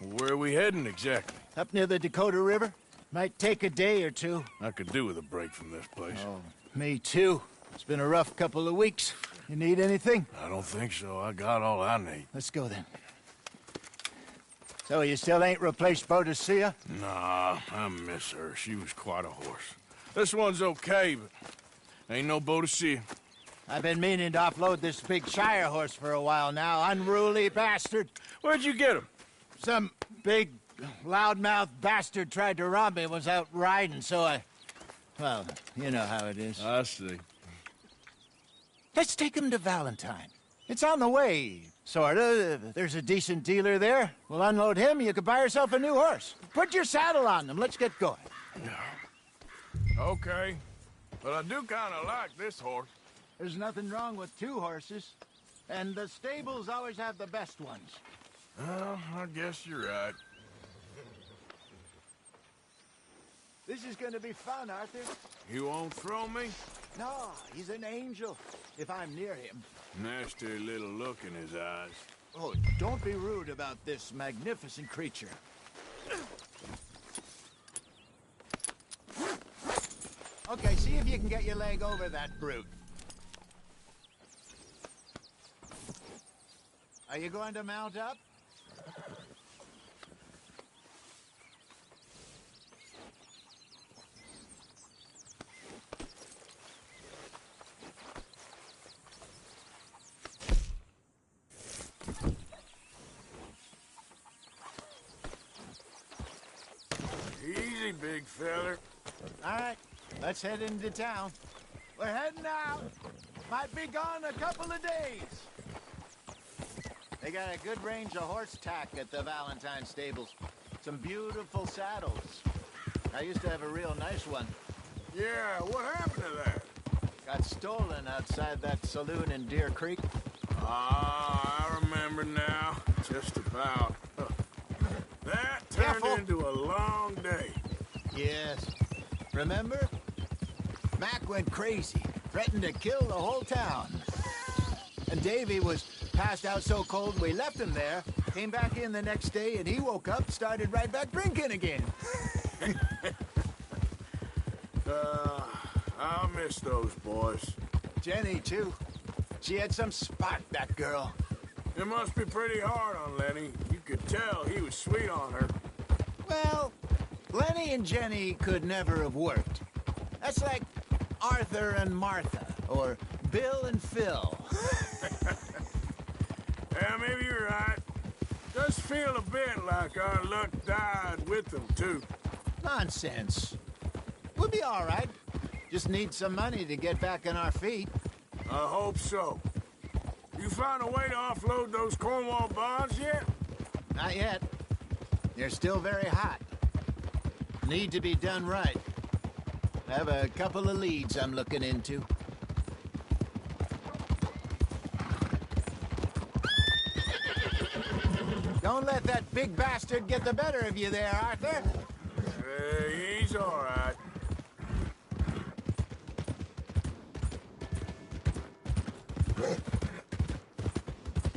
Where are we heading exactly? Up near the Dakota River. Might take a day or two. I could do with a break from this place. Oh, me too. It's been a rough couple of weeks. You need anything? I don't think so. I got all I need. Let's go then. So you still ain't replaced Boadicea? Nah, I miss her. She was quite a horse. This one's okay, but ain't no Boadicea. I've been meaning to offload this big Shire horse for a while now. Unruly bastard. Where'd you get him? Some big, loudmouth bastard tried to rob me, was out riding, so I... Well, you know how it is. I see. Let's take him to Valentine. It's on the way, sorta. There's a decent dealer there. We'll unload him, you could buy yourself a new horse. Put your saddle on them, let's get going. Okay, but I do kind of like this horse. There's nothing wrong with two horses. And the stables always have the best ones. Well, I guess you're right. This is gonna be fun, Arthur. You won't throw me? No, he's an angel, if I'm near him. Nasty little look in his eyes. Oh, don't be rude about this magnificent creature. Okay, see if you can get your leg over that brute. Are you going to mount up? Easy, big feller. All right, let's head into town. We're heading out. Might be gone a couple of days. They got a good range of horse tack at the Valentine stables. Some beautiful saddles. I used to have a real nice one. Yeah, what happened to that? Got stolen outside that saloon in Deer Creek. Ah, I remember now. Just about. That turned Careful. into a long day. Yes. Remember? Mac went crazy, threatened to kill the whole town. And Davy was passed out so cold we left him there, came back in the next day, and he woke up, started right back drinking again. I'll miss those boys. Jenny, too. She had some spark, that girl. It must be pretty hard on Lenny. You could tell he was sweet on her. Well, Lenny and Jenny could never have worked. That's like Arthur and Martha, or Bill and Phil. Yeah, maybe you're right. Does feel a bit like our luck died with them, too. Nonsense. We'll be all right. Just need some money to get back on our feet. I hope so. You found a way to offload those Cornwall bonds yet? Not yet. They're still very hot. Need to be done right. I have a couple of leads I'm looking into. Don't let that big bastard get the better of you there, Arthur. He's all right.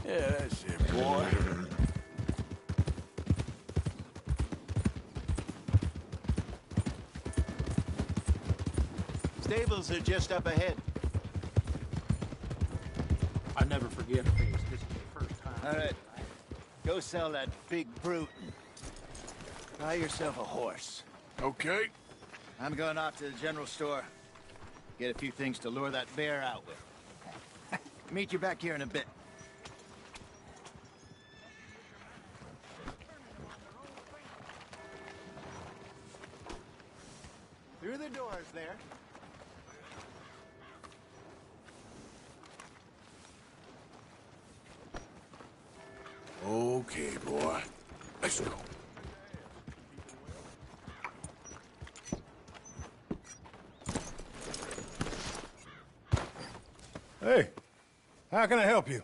Yeah, that's it, boy. Stables are just up ahead. I never forget a face. This is the first time. All right. Go sell that big brute and buy yourself a horse. Okay. I'm going off to the general store. Get a few things to lure that bear out with. Meet you back here in a bit. Through the doors there. Okay, boy. Let's go. Hey, how can I help you?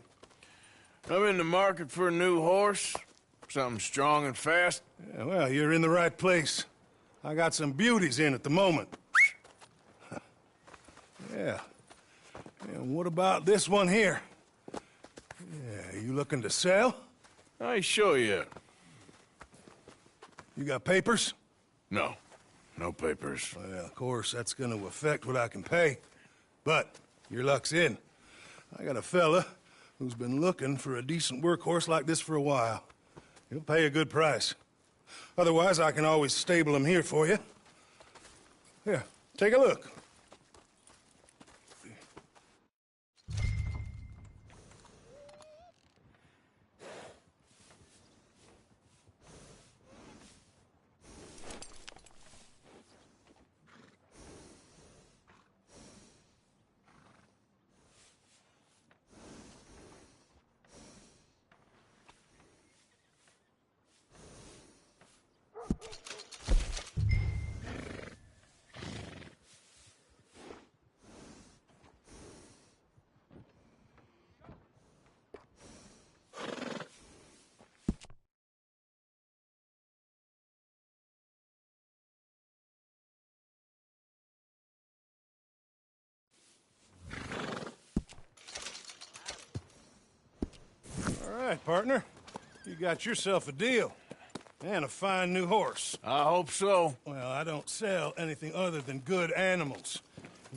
I'm in the market for a new horse. Something strong and fast. Yeah, well, you're in the right place. I got some beauties in at the moment. Yeah. And what about this one here? Yeah, you looking to sell? I show you. You got papers? No. No papers. Well, of course, that's gonna affect what I can pay. But your luck's in. I got a fella who's been looking for a decent workhorse like this for a while. He'll pay a good price. Otherwise, I can always stable him here for you. Here, take a look. All right, partner. You got yourself a deal. And a fine new horse. I hope so. Well, I don't sell anything other than good animals.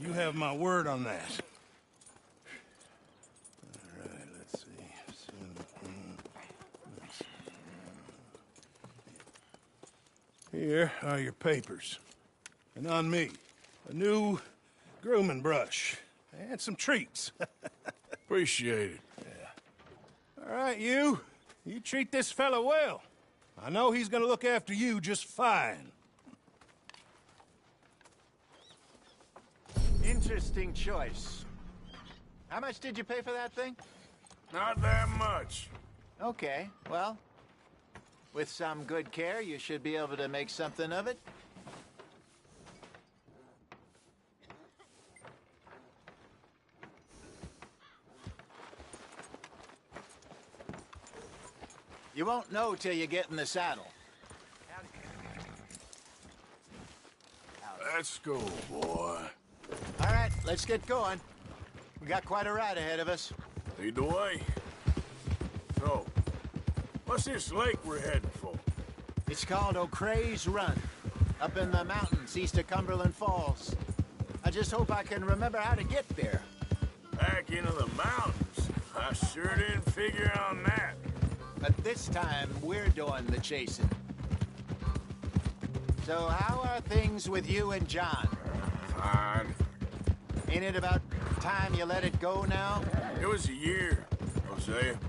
You have my word on that. All right, let's see. Here are your papers. And on me, a new grooming brush. And some treats. Appreciate it. All right, you treat this fella well. I know he's gonna look after you just fine. Interesting choice. How much did you pay for that thing? Not that much. Okay, well, with some good care, you should be able to make something of it. You won't know till you get in the saddle. Let's go, boy. All right, let's get going. We got quite a ride ahead of us. Lead the way. So, what's this lake we're heading for? It's called O'Creagh's Run, up in the mountains east of Cumberland Falls. I just hope I can remember how to get there. Back into the mountains? I sure didn't figure on that. But this time, we're doing the chasing. So how are things with you and John? Fine. Ain't it about time you let it go now? It was a year, Hosea.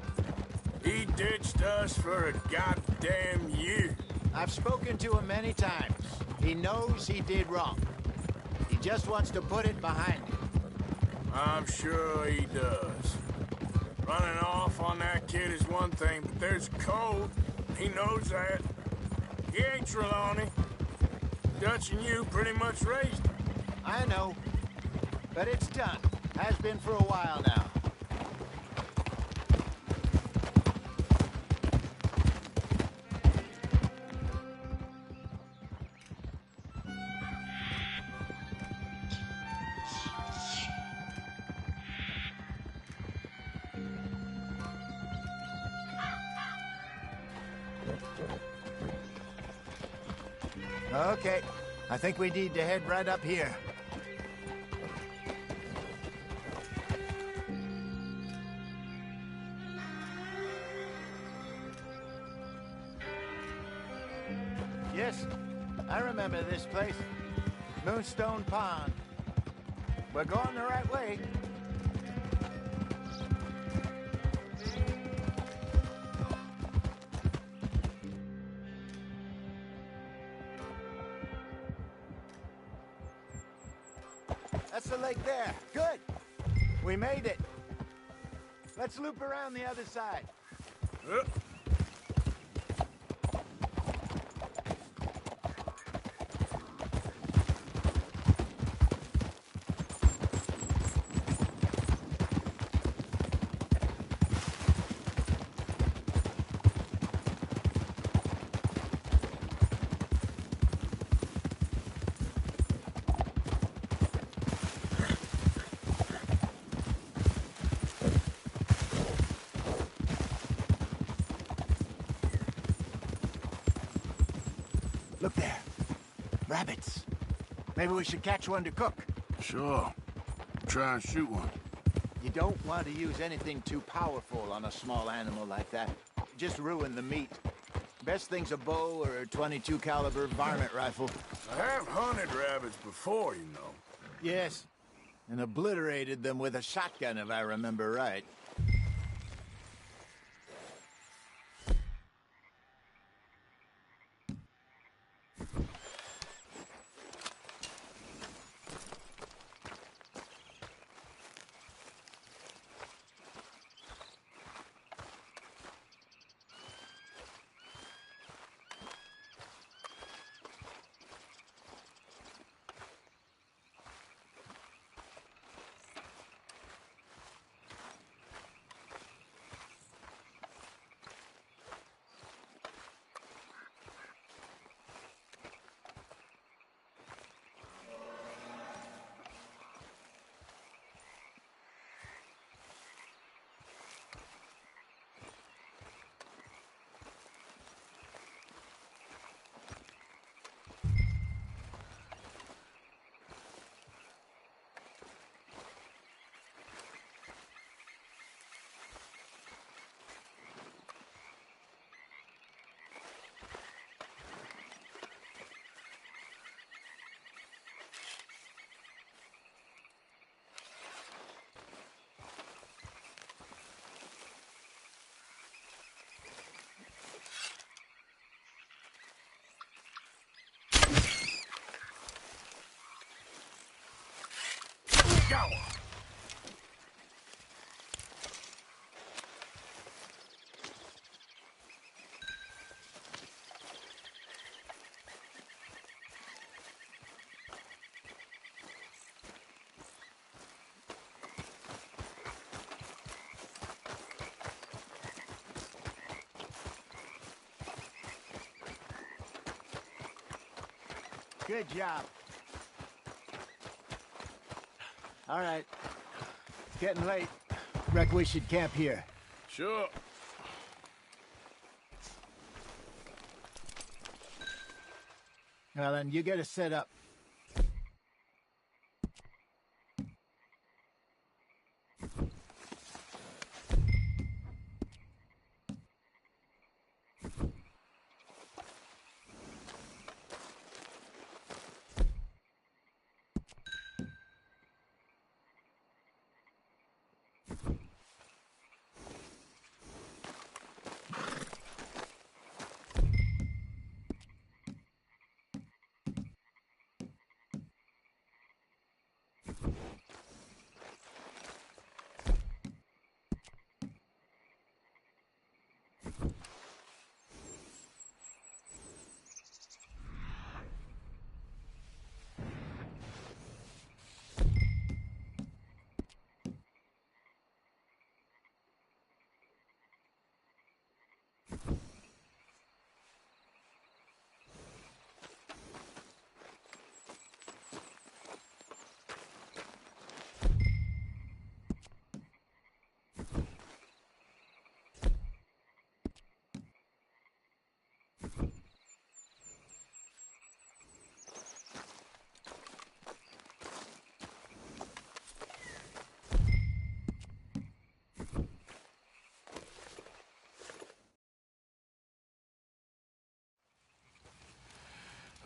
He ditched us for a goddamn year. I've spoken to him many times. He knows he did wrong. He just wants to put it behind him. I'm sure he does. Running off on that kid is one thing, but there's code. He knows that. He ain't Trelawney. Dutch and you pretty much raised him. I know. But it's done. Has been for a while now. Okay, I think we need to head right up here. Yes, I remember this place. Moonstone Pond. We're going the right way. That's the lake there. Good. We made it. Let's loop around the other side. Look there. Rabbits. Maybe we should catch one to cook. Sure. Try and shoot one. You don't want to use anything too powerful on a small animal like that. Just ruin the meat. Best thing's a bow or a .22 caliber varmint rifle. I have hunted rabbits before, you know. Yes, and obliterated them with a shotgun, if I remember right. Go! Good job. All right. It's getting late. Reckon we should camp here. Sure. Well, then you get us set up.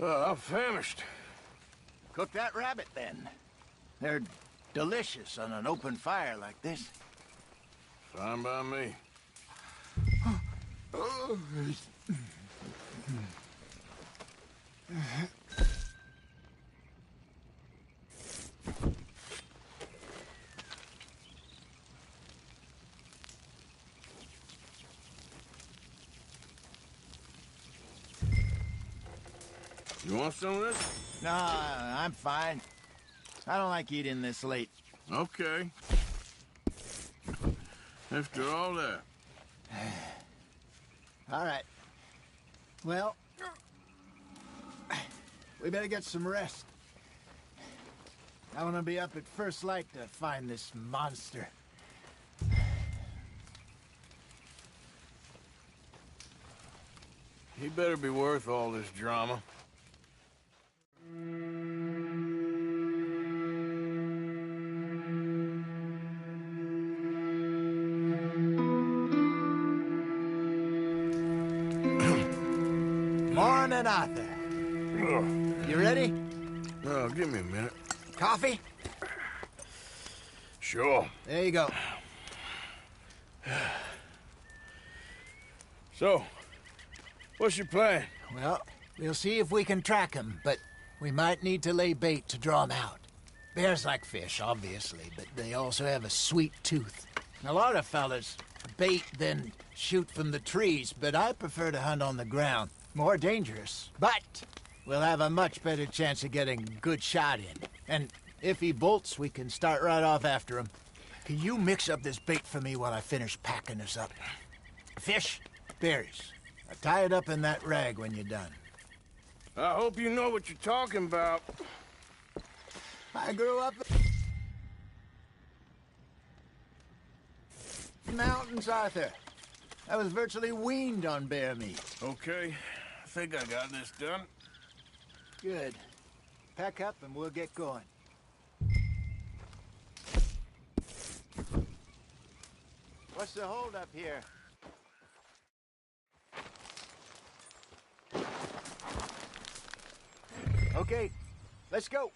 I'm famished. Cook that rabbit, then. They're delicious on an open fire like this. Fine by me. You want some of this? No, I'm fine. I don't like eating this late. Okay. After all that. All right. Well, we better get some rest. I want to be up at first light to find this monster. He better be worth all this drama. Morning, Arthur. You ready? Oh, give me a minute. Coffee? Sure. There you go. So, what's your plan? Well, we'll see if we can track him, but we might need to lay bait to draw him out. Bears like fish, obviously, but they also have a sweet tooth. A lot of fellas bait, then shoot from the trees, but I prefer to hunt on the ground. More dangerous, but we'll have a much better chance of getting a good shot in. And if he bolts, we can start right off after him. Can you mix up this bait for me while I finish packing this up? Fish, berries. I'll tie it up in that rag when you're done. I hope you know what you're talking about. I grew up in the mountains, Arthur. I was virtually weaned on bear meat. Okay, I think I got this done. Good. Pack up and we'll get going. What's the holdup here? Okay, let's go.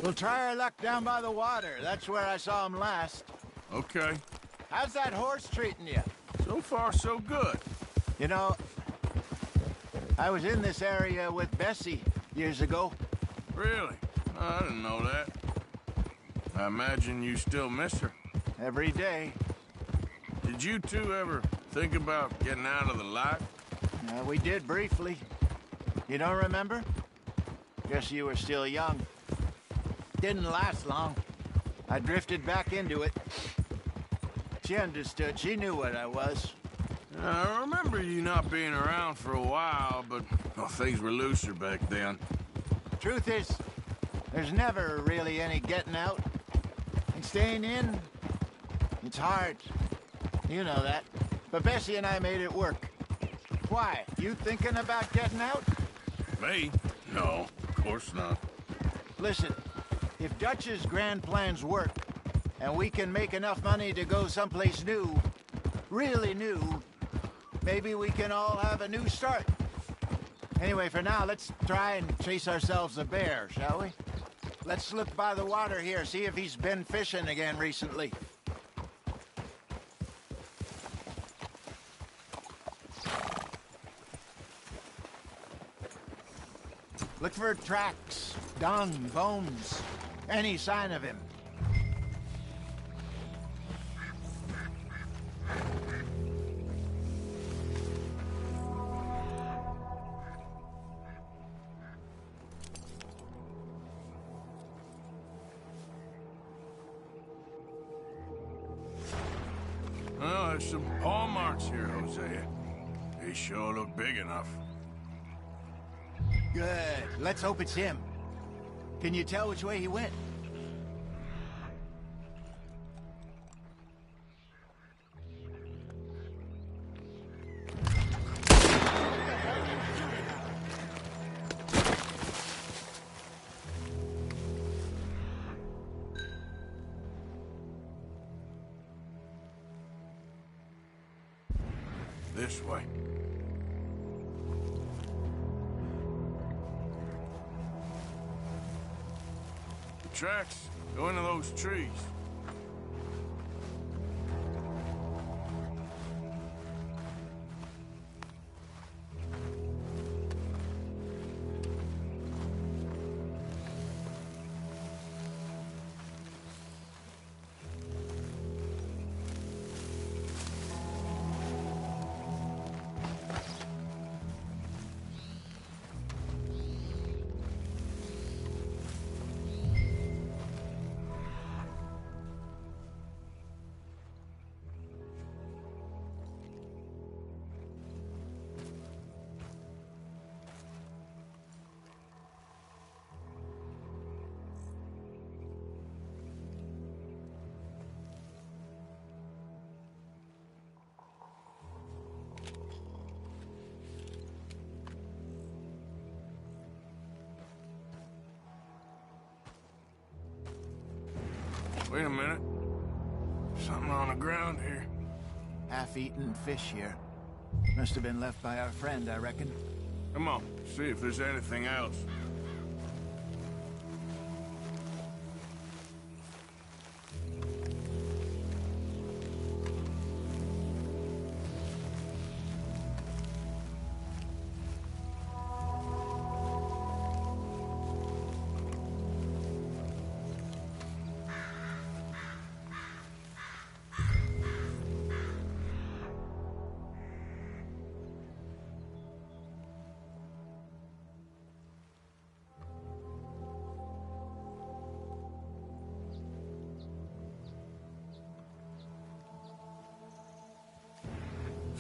We'll try our luck down by the water. That's where I saw him last. Okay. How's that horse treating you? So far, so good. You know, I was in this area with Bessie years ago. Really? I didn't know that. I imagine you still miss her. Every day. Did you two ever think about getting out of the light? We did briefly. You don't remember? Guess you were still young. Didn't last long. I drifted back into it. She understood. She knew what I was. I remember you not being around for a while, but well, things were looser back then. Truth is, there's never really any getting out. And staying in, it's hard. You know that. But Bessie and I made it work. Why? You thinking about getting out? Me? No, of course not. Listen, if Dutch's grand plans work, and we can make enough money to go someplace new, really new, maybe we can all have a new start. Anyway, for now, let's try and chase ourselves a bear, shall we? Let's look by the water here, see if he's been fishing again recently. Look for tracks, dung, bones, any sign of him. Well, there's some paw marks here, Hosea. They sure look big enough. Good. Let's hope it's him. Can you tell which way he went? This way. The tracks go into those trees. Wait a minute. Something on the ground here. half-eaten fish here. Must have been left by our friend, I reckon. Come on, see if there's anything else.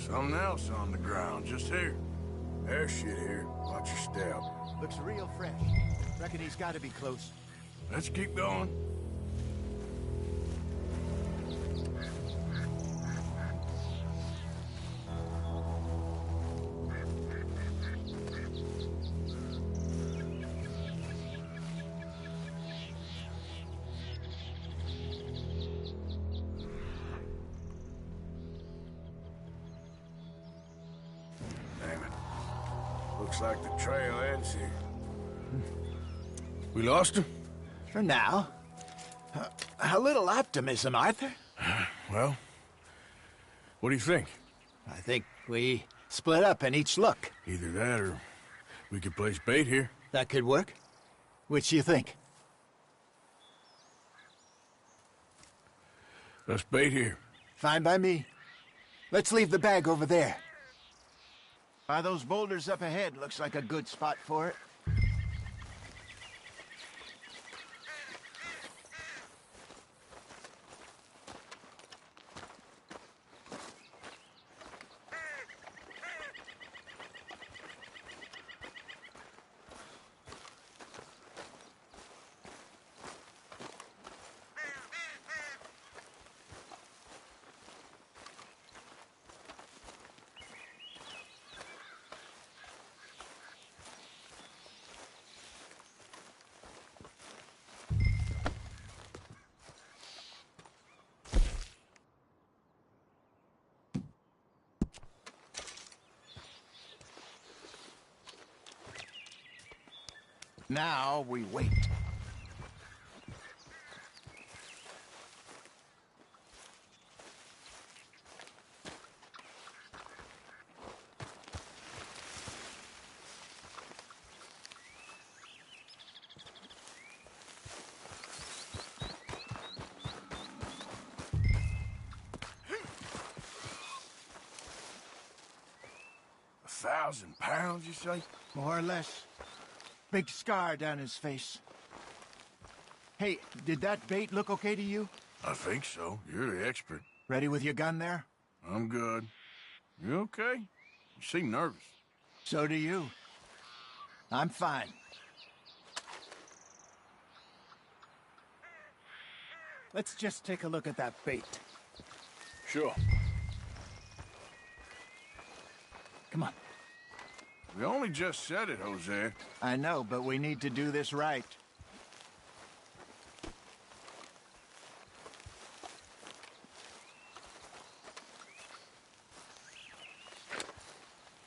Something else on the ground, just here. There's shit here. Watch your step. Looks real fresh. Reckon he's got to be close. Let's keep going. Looks like the trail ends here. We lost him? For now. A little optimism, Arthur. Well, what do you think? I think we split up and each look. Either that or we could place bait here. That could work. Which do you think? Let's bait here. Fine by me. Let's leave the bag over there. By those boulders up ahead, looks like a good spot for it. Now we wait. £1,000, you say? More or less. Big scar down his face. Hey, did that bait look okay to you? I think so. You're the expert. Ready with your gun there? I'm good. You okay? You seem nervous. So do you. I'm fine. Let's just take a look at that bait. Sure. Come on. We only just said it, Jose. I know, but we need to do this right.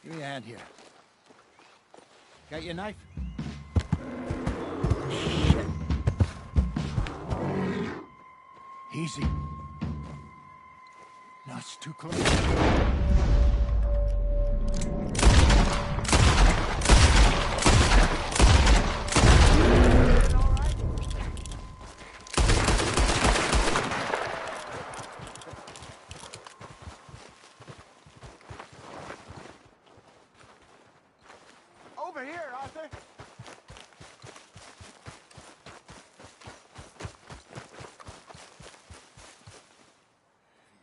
Give me a hand here. Got your knife? Shit. Easy. No, it's too close. Over here, Arthur.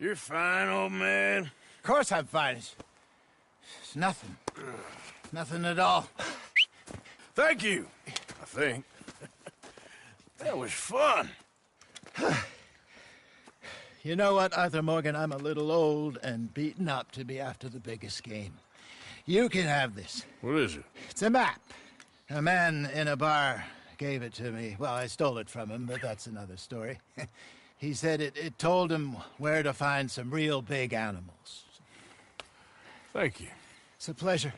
You're fine, old man. Of course I'm fine. It's nothing. Nothing at all. Thank you, I think. That was fun. You know what, Arthur Morgan? I'm a little old and beaten up to be after the biggest game. You can have this. What is it? It's a map. A man in a bar gave it to me. Well, I stole it from him, but that's another story. He said it told him where to find some real big animals. Thank you. It's a pleasure.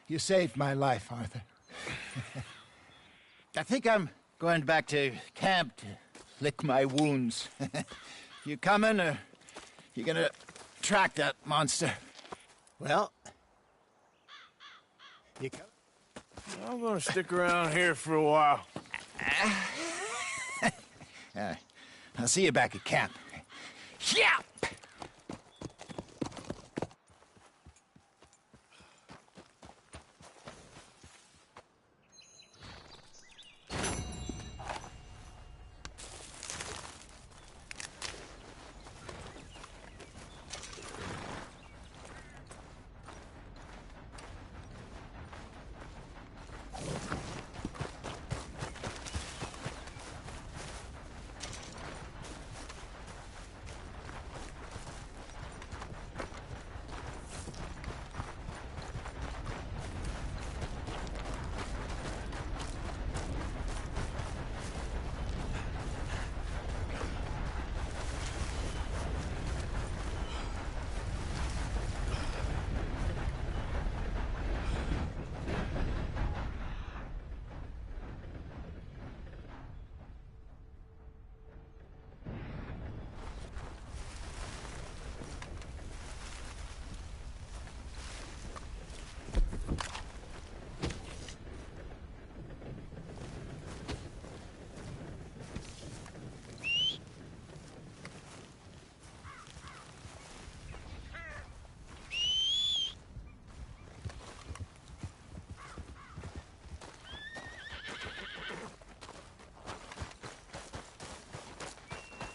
You saved my life, Arthur. I think I'm going back to camp to lick my wounds. You coming, or you gonna track that monster? Well, you coming? I'm gonna stick around here for a while. I'll see you back at camp. Yeah!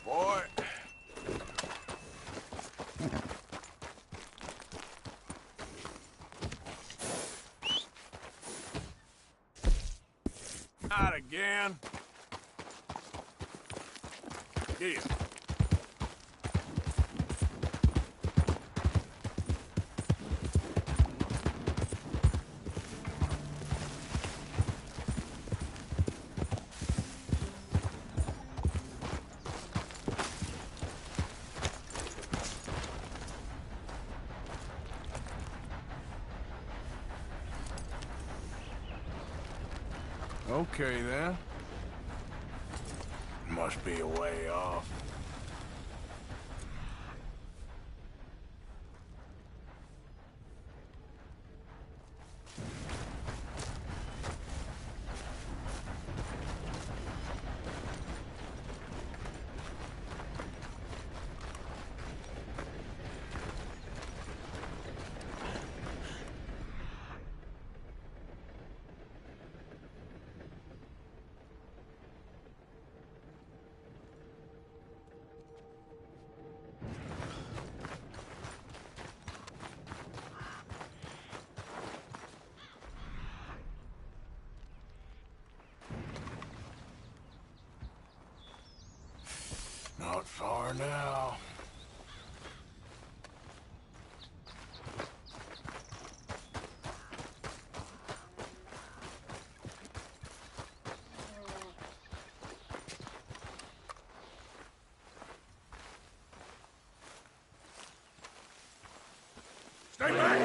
Boy. Not again. Here. Okay, then. Must be a way off. Not far now. Stay back!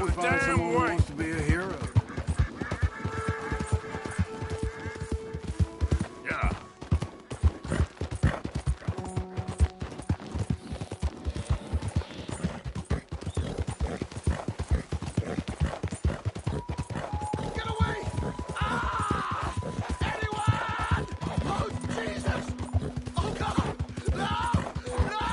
of the damn way. Wants to be a hero. Yeah. Get away! Ah! Anyone! Oh, Jesus! Oh, God! No! No!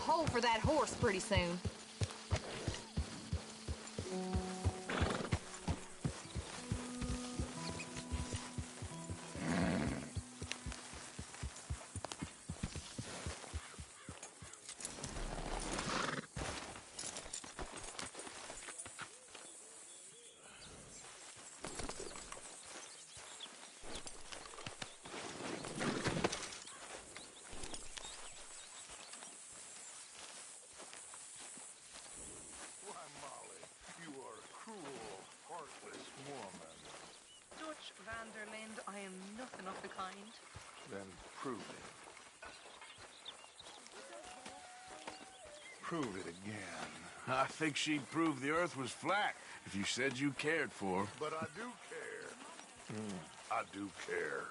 hole for that horse pretty soon. Dutch Vanderlind, I am nothing of the kind. Then prove it. Prove it again. I think she'd prove the earth was flat if you said you cared for her. But I do care. I do care.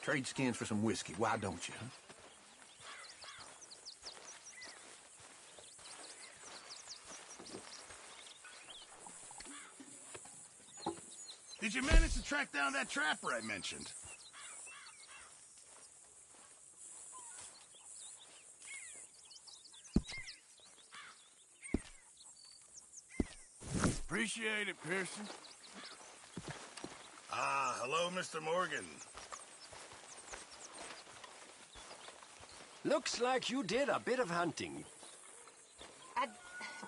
Trade skins for some whiskey. Why don't you? Did you manage to track down that trapper I mentioned? Appreciate it, Pearson. Ah, hello, Mr. Morgan. Looks like you did a bit of hunting. I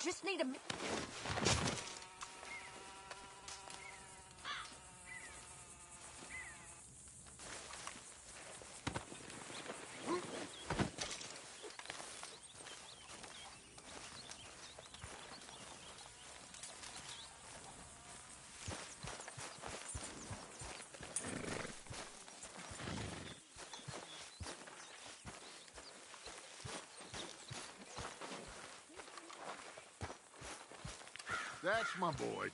just need a... That's my boy.